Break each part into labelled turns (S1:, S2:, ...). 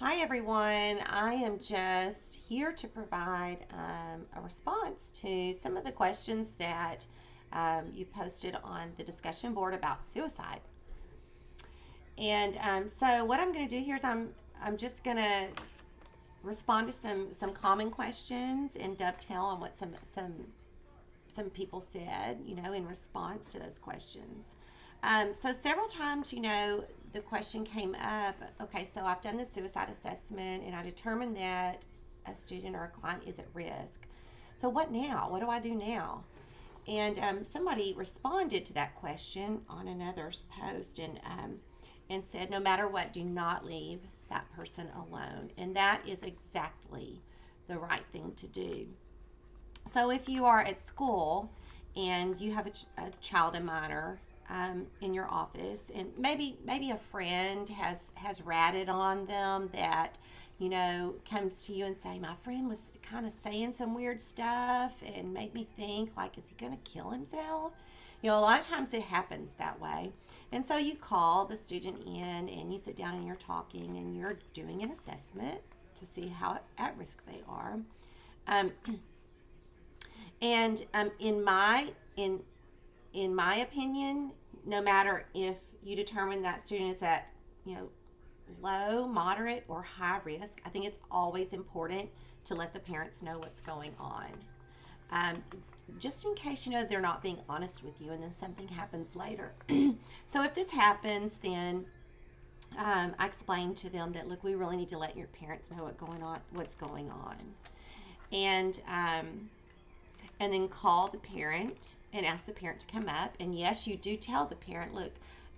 S1: Hi everyone, I am just here to provide a response to some of the questions that you posted on the discussion board about suicide. And what I'm going to do here is I'm just going to respond to some common questions and dovetail on what some people said, in response to those questions. So several times, the question came up. Okay, so I've done the suicide assessment and I determined that a student or a client is at risk. So what now? What do I do now? And somebody responded to that question on another's post and said, no matter what, do not leave that person alone. And that is exactly the right thing to do. So if you are at school and you have a child, a minor, in your office, and maybe a friend has ratted on them that comes to you and say, my friend was kind of saying some weird stuff and made me think, like, is he going to kill himself? A lot of times it happens that way. And so you call the student in and you sit down and you're talking and you're doing an assessment to see how at risk they are. Um, and in my opinion, no matter if you determine that student is at low, moderate, or high risk, I think it's always important to let the parents know what's going on. Um, just in case they're not being honest with you, and then something happens later. So if this happens, then I explain to them that, look, we really need to let your parents know what's going on, and and then call the parent and ask the parent to come up. And yes, you do tell the parent, look,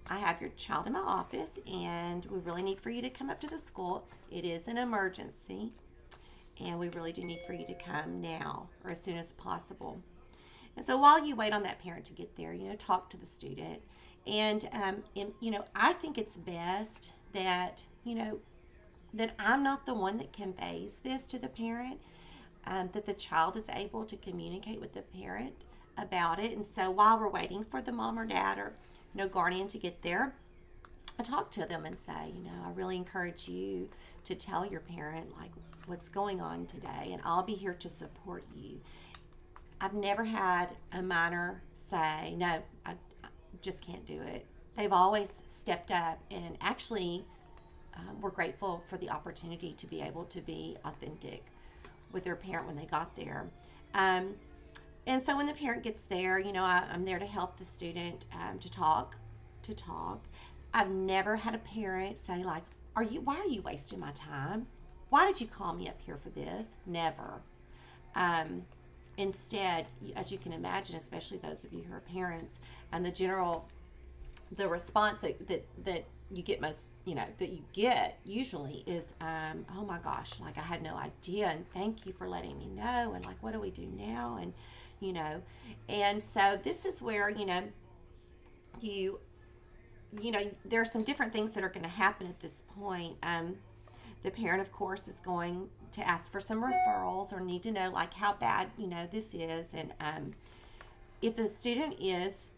S1: I have your child in my office and we really need for you to come up to the school. It is an emergency and we really do need for you to come now or as soon as possible. And so while you wait on that parent to get there, talk to the student. And I think it's best that, that I'm not the one that conveys this to the parent, that the child is able to communicate with the parent about it. And so while we're waiting for the mom or dad or guardian to get there, I talk to them and say, I really encourage you to tell your parent like what's going on today, and I'll be here to support you. I've never had a minor say, no, I just can't do it. They've always stepped up and actually we're grateful for the opportunity to be able to be authentic with their parent when they got there. And so when the parent gets there, I'm there to help the student to talk. I've never had a parent say like, why are you wasting my time? Why did you call me up here for this? Never. Instead, as you can imagine, especially those of you who are parents, and the response that you get that you get usually is, oh my gosh, like I had no idea, and thank you for letting me know, and like, what do we do now? And so this is where, you there are some different things that are going to happen at this point. The parent, of course, is going to ask for some referrals or need to know like how bad, this is. And if the student is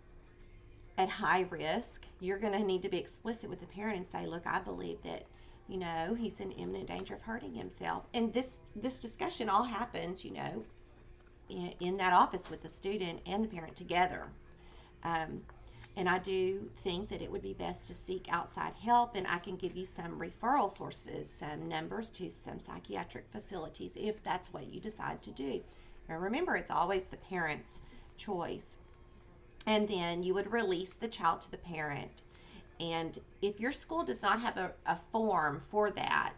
S1: at high risk, you're going to need to be explicit with the parent and say, look, I believe that, he's in imminent danger of hurting himself. And this discussion all happens, in that office with the student and the parent together. And I do think that it would be best to seek outside help, and I can give you some referral sources, some numbers to some psychiatric facilities if that's what you decide to do. Now remember, it's always the parent's choice. And then you would release the child to the parent. And if your school does not have a form for that,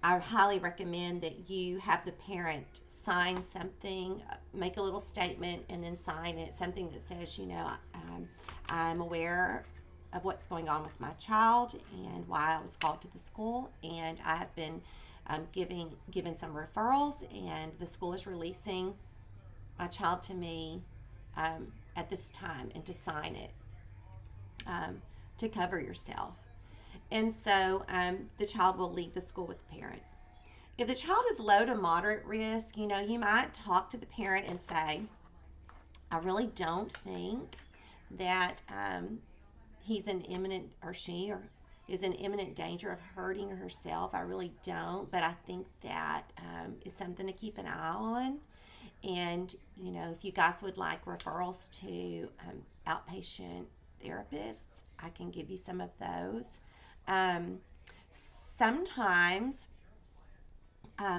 S1: I highly recommend that you have the parent sign something, make a little statement, and then sign it, something that says, I'm aware of what's going on with my child and why I was called to the school, and I have been given some referrals, and the school is releasing my child to me at this time, and to sign it to cover yourself. And so the child will leave the school with the parent. If the child is low to moderate risk, you might talk to the parent and say, I really don't think that he's in imminent, or she, or is in imminent danger of hurting herself. I really don't, but I think that is something to keep an eye on. And, you know, if you guys would like referrals to outpatient therapists, I can give you some of those. Sometimes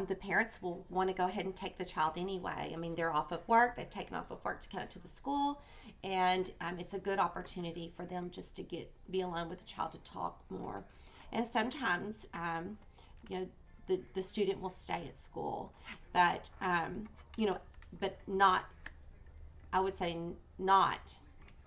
S1: the parents will want to go ahead and take the child anyway. I mean, they're off of work, they've taken off of work to come to the school, and it's a good opportunity for them just to be alone with the child to talk more. And sometimes, you know, the student will stay at school, but, you know, but not, I would say not,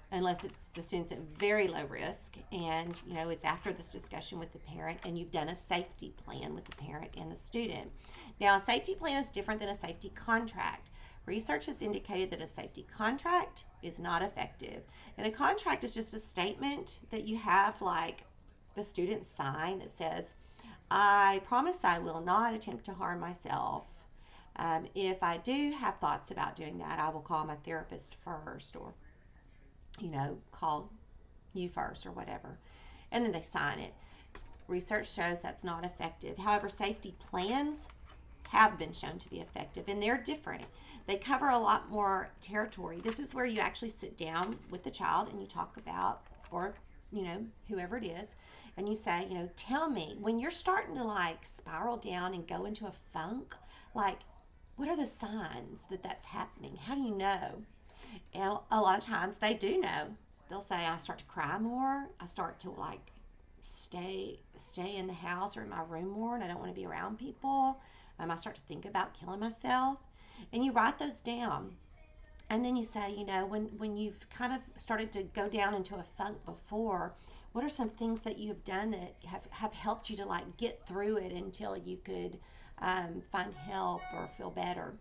S1: unless it's the student's at very low risk and, you know, it's after this discussion with the parent and you've done a safety plan with the parent and the student. Now, a safety plan is different than a safety contract. Research has indicated that a safety contract is not effective. And a contract is just a statement that you have, like the student sign, that says, I promise I will not attempt to harm myself. If I do have thoughts about doing that, I will call my therapist first, or, you know, call you first or whatever. And then they sign it. Research shows that's not effective. However, safety plans have been shown to be effective, and they're different. They cover a lot more territory. This is where you actually sit down with the child and you talk about, or, you know, whoever it is, and you say, you know, tell me, when you're starting to like spiral down and go into a funk, like, what are the signs that that's happening? How do you know? And a lot of times they do know. They'll say, I start to cry more. I start to like stay in the house or in my room more, and I don't want to be around people. I start to think about killing myself. And you write those down. And then you say, you know, when you've kind of started to go down into a funk before, what are some things that you have done that have helped you to like get through it until you could find help or feel better?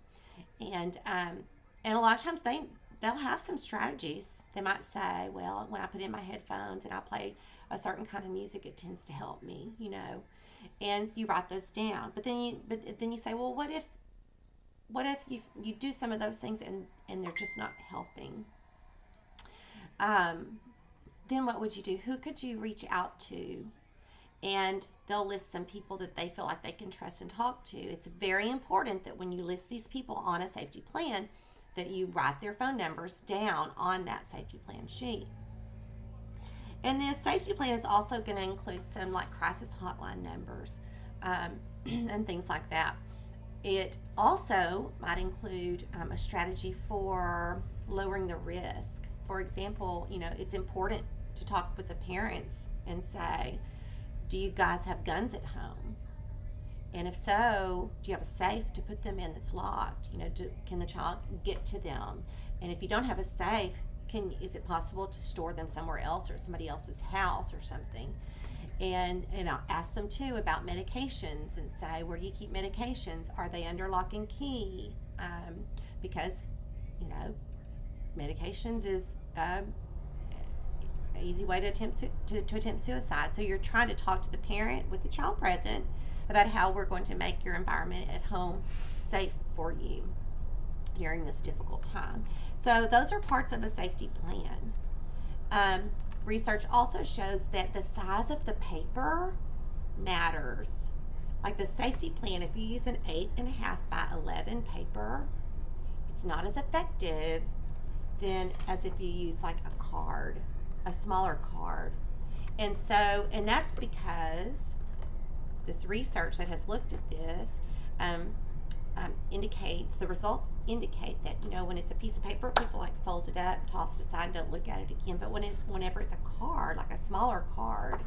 S1: And a lot of times they'll have some strategies. They might say, well, when I put in my headphones and I play a certain kind of music, it tends to help me, you know. And you write those down. But then you say, well, what if you do some of those things and they're just not helping? Then what would you do? Who could you reach out to? And they'll list some people that they feel like they can trust and talk to. It's very important that when you list these people on a safety plan, that you write their phone numbers down on that safety plan sheet. And this safety plan is also going to include some like crisis hotline numbers and things like that. It also might include a strategy for lowering the risk. For example, you know, it's important to talk with the parents and say, do you guys have guns at home? And if so, do you have a safe to put them in that's locked? You know, can the child get to them? And if you don't have a safe, is it possible to store them somewhere else or somebody else's house or something? And I'll ask them too about medications and say, where do you keep medications? Are they under lock and key? Because, you know, medications is an easy way to attempt suicide. So you're trying to talk to the parent with the child present about how we're going to make your environment at home safe for you during this difficult time. So those are parts of a safety plan. Research also shows that the size of the paper matters. Like the safety plan, if you use an 8.5 by 11 paper, it's not as effective than as if you use like a card, a smaller card. And that's because this research that has looked at this the results indicate that, you know, when it's a piece of paper, people like fold it up, toss it aside, and don't look at it again. But whenever it's a card, like a smaller card,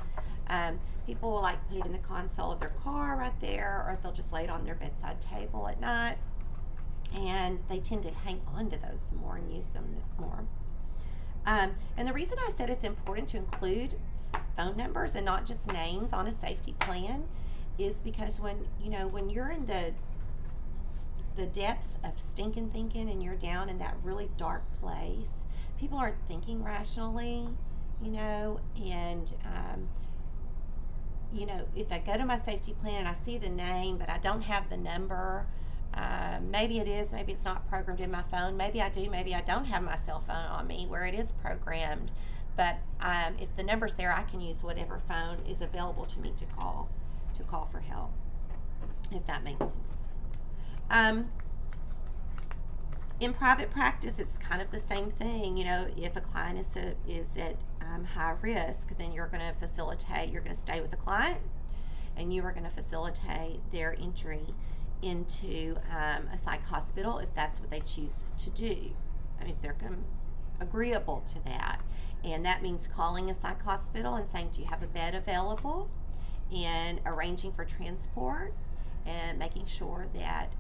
S1: people will like put it in the console of their car right there, or they'll just lay it on their bedside table at night. And they tend to hang on to those more and use them more. And the reason I said it's important to include phone numbers and not just names on a safety plan is because when you're in the depths of stinking thinking and you're down in that really dark place, people aren't thinking rationally, you know, and you know, if I go to my safety plan and I see the name but I don't have the number, maybe it is, maybe it's not programmed in my phone, maybe I do, maybe I don't have my cell phone on me where it is programmed, But if the number's there, I can use whatever phone is available to me to call for help, if that makes sense. In private practice, it's kind of the same thing. If a client is at high risk, then you're going to stay with the client, and you are going to facilitate their entry into a psych hospital if that's what they choose to do. If they're agreeable to that. And that means calling a psych hospital and saying, do you have a bed available? And arranging for transport and making sure that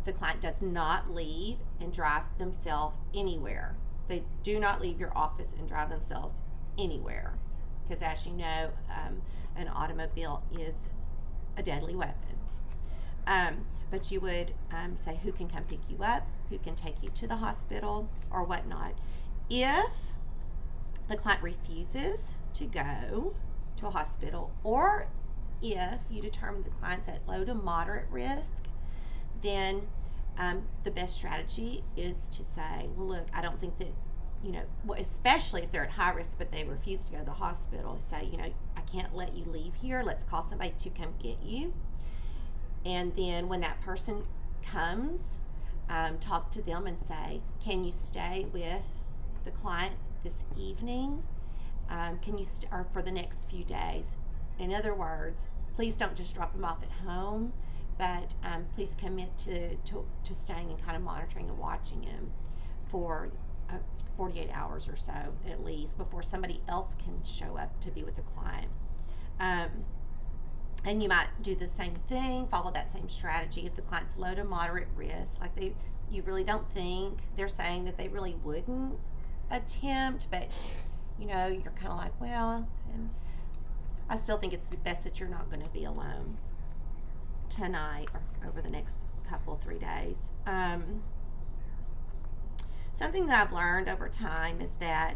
S1: the client does not leave and drive themselves anywhere. They do not leave your office and drive themselves anywhere, because as you know, an automobile is a deadly weapon. But you would say who can come pick you up, who can take you to the hospital, or whatnot. If the client refuses to go to a hospital, or if you determine the client's at low to moderate risk, then the best strategy is to say, well, look, I don't think that, especially if they're at high risk but they refuse to go to the hospital, say, I can't let you leave here. Let's call somebody to come get you. And then when that person comes, talk to them and say, can you stay with the client this evening? Can you or for the next few days? In other words, please don't just drop them off at home, but please commit to staying and kind of monitoring and watching him for 48 hours or so at least before somebody else can show up to be with the client. And you might do the same thing, follow that same strategy. If the client's low to moderate risk, you really don't think, they're saying that they really wouldn't attempt, but you're kind of like, well, and I still think it's best that you're not going to be alone tonight or over the next 3 days. Something that I've learned over time is that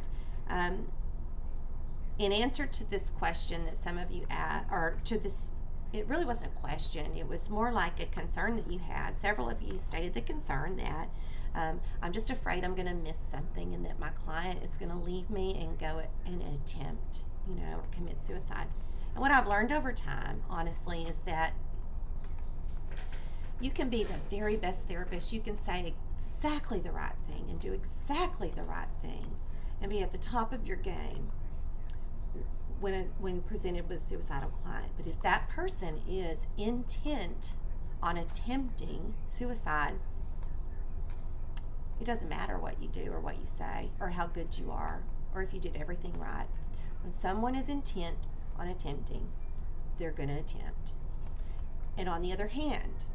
S1: in answer to this question that some of you asked, or to this, it really wasn't a question, it was more like a concern that you had. Several of you stated the concern that I'm just afraid I'm going to miss something and that my client is going to leave me and go and attempt, or commit suicide. And what I've learned over time, honestly, is that you can be the very best therapist. You can say exactly the right thing and do exactly the right thing and be at the top of your game when presented with a suicidal client. But if that person is intent on attempting suicide, it doesn't matter what you do or what you say or how good you are or if you did everything right. When someone is intent on attempting, they're going to attempt. And on the other hand,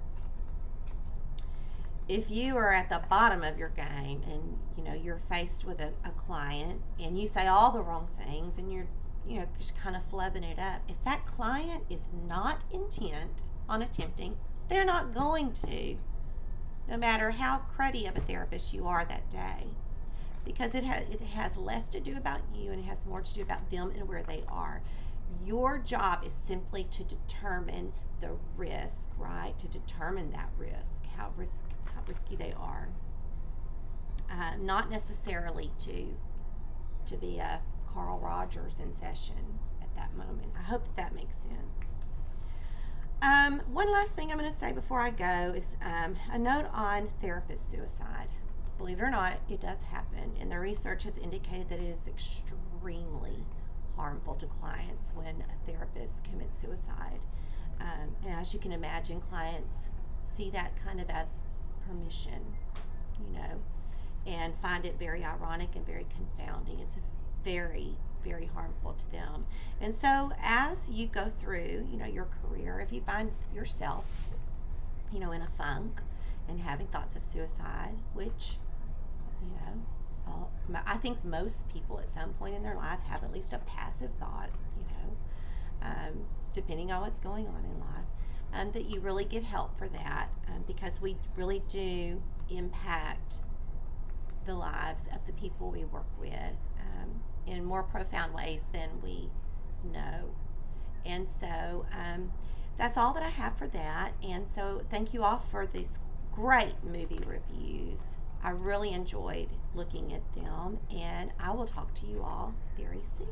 S1: if you are at the bottom of your game and you're faced with a client and you say all the wrong things and you're just kind of flubbing it up, if that client is not intent on attempting, they're not going to, no matter how cruddy of a therapist you are that day, because it has less to do about you and it has more to do about them and where they are. Your job is simply to determine the risk, right? To determine that risk, how risky they are. Not necessarily to be a Carl Rogers in session at that moment. I hope that makes sense. One last thing I'm going to say before I go is a note on therapist suicide. Believe it or not, it does happen, and the research has indicated that it is extremely harmful to clients when a therapist commits suicide. And as you can imagine, clients see that kind of as permission, and find it very ironic and very confounding. It's very, very harmful to them. And so as you go through, your career, if you find yourself, in a funk and having thoughts of suicide, which, I think most people at some point in their life have at least a passive thought, depending on what's going on in life, that you really get help for that, because we really do impact the lives of the people we work with in more profound ways than we know. And so that's all that I have for that. And so thank you all for these great movie reviews. I really enjoyed looking at them, and I will talk to you all very soon.